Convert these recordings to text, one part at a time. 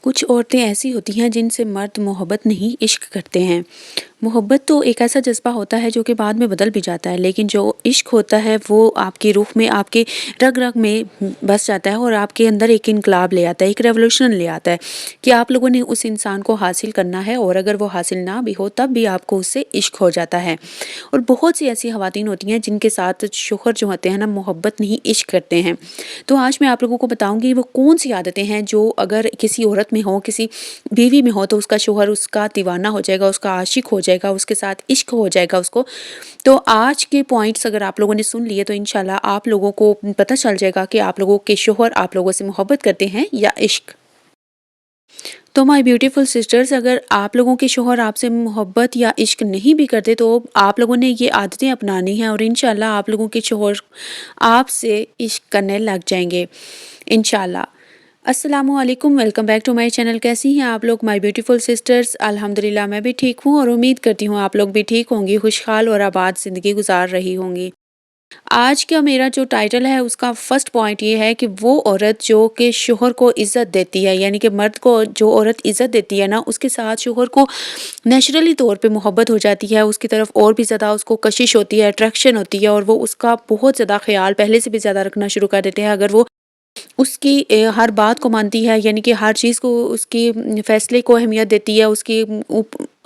کچھ عورتیں ایسی ہوتی ہیں جن سے مرد محبت نہیں عشق کرتے ہیں۔ محبت تو ایک ایسا جذبہ ہوتا ہے جو کہ بعد میں بدل بھی جاتا ہے، لیکن جو عشق ہوتا ہے وہ آپ کی روح میں، آپ کے رگ رگ میں بس جاتا ہے اور آپ کے اندر ایک انقلاب لے آتا ہے، ایک ریولوشن لے آتا ہے کہ آپ لوگوں نے اس انسان کو حاصل کرنا ہے، اور اگر وہ حاصل نہ بھی ہو تب بھی آپ کو اس سے عشق ہو جاتا ہے۔ اور بہت سی ایسی خواتین ہوتی ہیں جن کے ساتھ شوہر جو ہوتے ہیں نا محبت نہیں عشق کرتے ہیں۔ تو آج میں آپ لوگوں کو بتاؤں گی وہ کون سی عادتیں ہیں جو اگر کسی عورت میں ہو، کسی بیوی میں ہو، تو اس کا شوہر اس کا دیوانہ ہو جائے گا، اس کا عاشق ہو جائے گا، اس کے ساتھ عشق ہو جائے گا اس کو۔ تو آج کے پوائنٹس اگر آپ لوگوں نے سن لیے تو انشاءاللہ آپ لوگوں کو پتہ چل جائے گا کہ آپ لوگوں کے شوہر آپ لوگوں سے محبت کرتے ہیں یا عشق۔ تو مائی بیوٹیفل سسٹرز، اگر آپ لوگوں کے شوہر آپ سے محبت یا عشق نہیں بھی کرتے تو آپ لوگوں نے یہ عادتیں اپنانی ہیں اور انشاءاللہ آپ لوگوں کے شوہر آپ سے عشق کرنے لگ جائیں گے انشاءاللہ۔ السلام علیکم، welcome back to my channel. کیسی ہیں آپ لوگ مائی بیوٹیفل سسٹرز؟ الحمدللہ میں بھی ٹھیک ہوں اور امید کرتی ہوں آپ لوگ بھی ٹھیک ہوں گی، خوشحال اور آباد زندگی گزار رہی ہوں گی۔ آج کا میرا جو ٹائٹل ہے اس کا فرسٹ پوائنٹ یہ ہے کہ وہ عورت جو کہ شوہر کو عزت دیتی ہے، یعنی کہ مرد کو جو عورت عزت دیتی ہے نا، اس کے ساتھ شوہر کو نیچرلی طور پہ محبت ہو جاتی ہے، اس کی طرف اور بھی زیادہ اس کو کشش ہوتی ہے، اٹریکشن ہوتی ہے، اور وہ اس کا بہت زیادہ خیال پہلے سے بھی زیادہ رکھنا شروع کر دیتے ہیں۔ اگر وہ اس کی ہر بات کو مانتی ہے، یعنی کہ ہر چیز کو، اس کی فیصلے کو اہمیت دیتی ہے، اس کی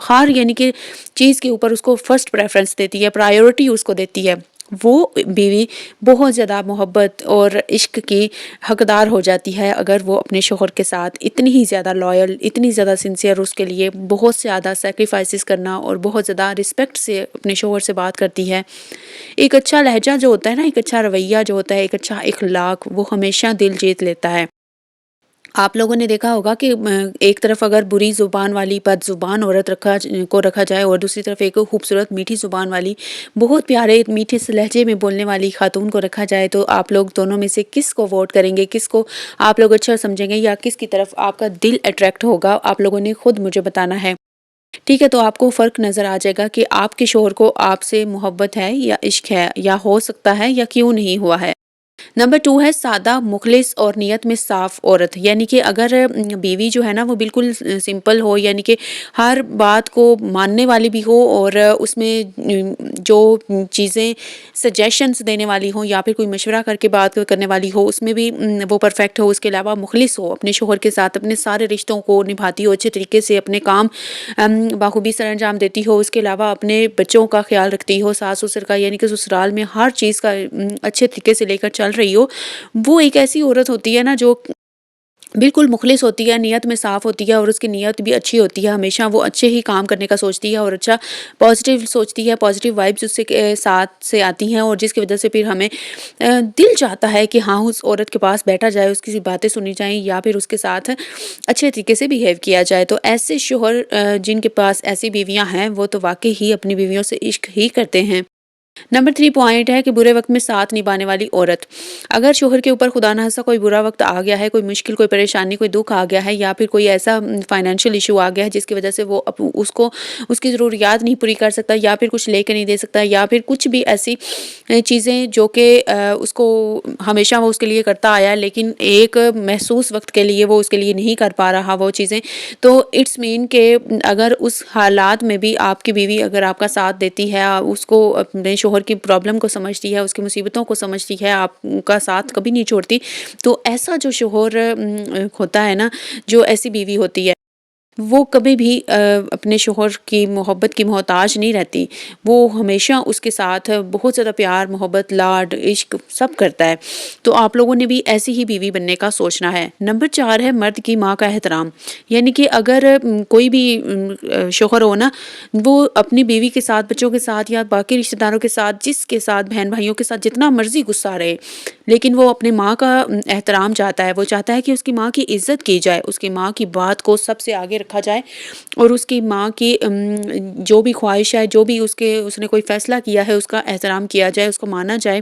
ہر یعنی کہ چیز کے اوپر اس کو فرسٹ پریفرنس دیتی ہے، پرائیورٹی اس کو دیتی ہے، وہ بیوی بہت زیادہ محبت اور عشق کی حقدار ہو جاتی ہے اگر وہ اپنے شوہر کے ساتھ اتنی ہی زیادہ لائل، اتنی زیادہ سنسیئر، اس کے لیے بہت زیادہ سیکریفائسز کرنا اور بہت زیادہ رسپیکٹ سے اپنے شوہر سے بات کرتی ہے۔ ایک اچھا لہجہ جو ہوتا ہے نا، ایک اچھا رویہ جو ہوتا ہے، ایک اچھا اخلاق، وہ ہمیشہ دل جیت لیتا ہے۔ آپ لوگوں نے دیکھا ہوگا کہ ایک طرف اگر بری زبان والی بد زبان عورت رکھا جائے اور دوسری طرف ایک خوبصورت میٹھی زبان والی، بہت پیارے میٹھے سے لہجے میں بولنے والی خاتون کو رکھا جائے، تو آپ لوگ دونوں میں سے کس کو ووٹ کریں گے، کس کو آپ لوگ اچھا سمجھیں گے، یا کس کی طرف آپ کا دل اٹریکٹ ہوگا؟ آپ لوگوں نے خود مجھے بتانا ہے۔ ٹھیک ہے، تو آپ کو فرق نظر آ جائے گا کہ آپ کے شوہر کو آپ سے محبت ہے یا عشق ہے، یا ہو سکتا ہے یا کیوں نہیں ہوا ہے۔ نمبر 2 ہے سادہ، مخلص اور نیت میں صاف عورت، یعنی کہ اگر بیوی جو ہے نا وہ بالکل سمپل ہو، یعنی کہ ہر بات کو ماننے والی بھی ہو، اور اس میں جو چیزیں سجیشنز دینے والی ہوں یا پھر کوئی مشورہ کر کے بات کرنے والی ہو اس میں بھی وہ پرفیکٹ ہو، اس کے علاوہ مخلص ہو، اپنے شوہر کے ساتھ اپنے سارے رشتوں کو نبھاتی ہو اچھے طریقے سے، اپنے کام بخوبی سر انجام دیتی ہو، اس کے علاوہ اپنے بچوں کا خیال رکھتی ہو، ساس سسر کا، یعنی کہ سسرال میں ہر چیز کا اچھے طریقے سے لے کر چل رہی ہو، وہ ایک ایسی عورت ہوتی ہے نا جو بالکل مخلص ہوتی ہے، نیت میں صاف ہوتی ہے، اور اس کی نیت بھی اچھی ہوتی ہے، ہمیشہ وہ اچھے ہی کام کرنے کا سوچتی ہے اور اچھا پازیٹیو سوچتی ہے، پازیٹیو وائبس اس سے ساتھ سے آتی ہیں، اور جس کی وجہ سے پھر ہمیں دل چاہتا ہے کہ ہاں اس عورت کے پاس بیٹھا جائے، اس کی باتیں سنی جائیں، یا پھر اس کے ساتھ اچھے طریقے سے بیہیو کیا جائے۔ تو ایسے شوہر جن کے پاس ایسی بیویاں ہیں وہ تو واقعی ہی اپنی بیویوں سے عشق ہی کرتے ہیں۔ نمبر 3 پوائنٹ ہے کہ برے وقت میں ساتھ نبھانے والی عورت۔ اگر شوہر کے اوپر خدا نخواستہ کوئی برا وقت آ گیا ہے، کوئی مشکل، کوئی پریشانی، کوئی دکھ آ گیا ہے، یا پھر کوئی ایسا فائنینشیل ایشو آ گیا ہے جس کی وجہ سے وہ اس کی ضروریات نہیں پوری کر سکتا، یا پھر کچھ لے کے نہیں دے سکتا، یا پھر کچھ بھی ایسی چیزیں جو کہ اس کو ہمیشہ وہ اس کے لیے کرتا آیا ہے لیکن ایک محسوس وقت کے لیے وہ اس کے لیے نہیں کر پا رہا وہ چیزیں، تو اٹس مین کہ اگر اس حالات میں بھی آپ کی بیوی اگر آپ کا ساتھ دیتی ہے، اس کو اپنے شوہر کی پرابلم کو سمجھتی ہے، اس کی مصیبتوں کو سمجھتی ہے، آپ کا ساتھ کبھی نہیں چھوڑتی، تو ایسا جو شوہر ہوتا ہے نا، جو ایسی بیوی ہوتی ہے وہ کبھی بھی اپنے شوہر کی محبت کی محتاج نہیں رہتی، وہ ہمیشہ اس کے ساتھ بہت زیادہ پیار، محبت، لاڈ، عشق سب کرتا ہے۔ تو آپ لوگوں نے بھی ایسی ہی بیوی بننے کا سوچنا ہے۔ نمبر 4 ہے مرد کی ماں کا احترام، یعنی کہ اگر کوئی بھی شوہر ہو نا، وہ اپنی بیوی کے ساتھ، بچوں کے ساتھ، یا باقی رشتہ داروں کے ساتھ، جس کے ساتھ، بہن بھائیوں کے ساتھ جتنا مرضی غصہ رہے، لیکن وہ اپنے ماں کا احترام چاہتا ہے، وہ چاہتا ہے کہ اس کی ماں کی عزت کی جائے، اس کی ماں کی بات کو سب سے آگے رکھا جائے، اور اس کی ماں کی جو بھی خواہش ہے، جو بھی اس نے کوئی فیصلہ کیا ہے، اس کا احترام کیا جائے، اس کو مانا جائے،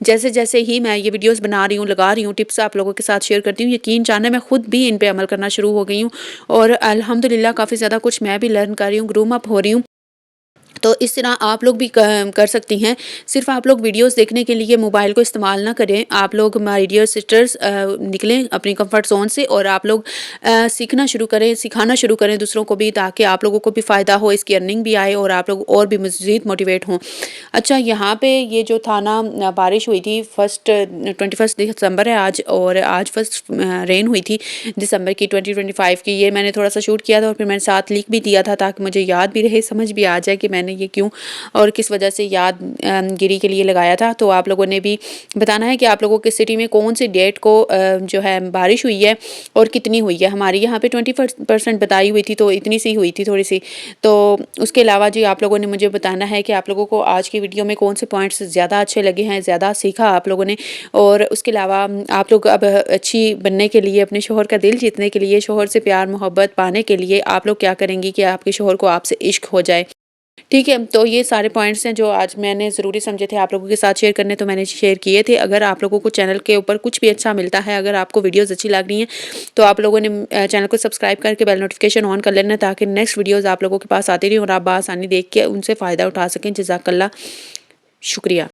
جیسے جیسے ہی میں یہ ویڈیوز بنا رہی ہوں، لگا رہی ہوں، ٹپس آپ لوگوں کے ساتھ شیئر کرتی ہوں، یقین جانیں میں خود بھی ان پہ عمل کرنا شروع ہو گئی ہوں اور الحمدللہ کافی زیادہ کچھ میں بھی لرن کر رہی ہوں، گروم اپ ہو رہی ہوں۔ تو اس طرح آپ لوگ بھی کر سکتی ہیں۔ صرف آپ لوگ ویڈیوز دیکھنے کے لیے موبائل کو استعمال نہ کریں، آپ لوگ مائی ڈیئر سسٹرز نکلیں اپنی کمفرٹ زون سے اور آپ لوگ سیکھنا شروع کریں، سکھانا شروع کریں دوسروں کو بھی، تاکہ آپ لوگوں کو بھی فائدہ ہو، اس کی ارننگ بھی آئے اور آپ لوگ اور بھی مزید موٹیویٹ ہوں۔ اچھا، یہاں پہ یہ جو تھا نا، بارش ہوئی تھی 21 دسمبر ہے آج، اور آج فرسٹ رین ہوئی تھی دسمبر کی 2025 کی، یہ میں نے تھوڑا سا شوٹ کیا تھا اور پھر میں نے ساتھ لکھ بھی دیا تھا تاکہ مجھے یاد بھی رہے، سمجھ بھی آ جائے کہ میں نے یہ کیوں اور کس وجہ سے یاد گیری کے لیے لگایا تھا۔ تو آپ لوگوں نے بھی بتانا ہے کہ آپ لوگوں کے سٹی میں کون سی ڈیٹ کو جو ہے بارش ہوئی ہے اور کتنی ہوئی ہے۔ ہماری یہاں پہ 20% بتائی ہوئی تھی، تو اتنی سی ہوئی تھی تھوڑی سی۔ تو اس کے علاوہ جی آپ لوگوں نے مجھے بتانا ہے کہ آپ لوگوں کو آج کی ویڈیو میں کون سے پوائنٹس زیادہ اچھے لگے ہیں، زیادہ سیکھا آپ لوگوں نے، اور اس کے علاوہ آپ لوگ اب اچھی بننے کے لیے، اپنے شوہر کا دل جیتنے کے لیے، شوہر سے پیار محبت پانے کے لیے آپ لوگ کیا کریں گی کہ آپ کے شوہر کو آپ سے عشق ہو جائے۔ ٹھیک ہے، تو یہ سارے پوائنٹس ہیں جو آج میں نے ضروری سمجھے تھے آپ لوگوں کے ساتھ شیئر کرنے، تو میں نے شیئر کیے تھے۔ اگر آپ لوگوں کو چینل کے اوپر کچھ بھی اچھا ملتا ہے، اگر آپ کو ویڈیوز اچھی لگ رہی ہیں، تو آپ لوگوں نے چینل کو سبسکرائب کر کے بیل نوٹیفیکیشن آن کر لینا، تاکہ نیکسٹ ویڈیوز آپ لوگوں کے پاس آتی رہیں اور آپ بآسانی دیکھ کے ان سے فائدہ اٹھا سکیں۔ جزاک اللہ، شکریہ۔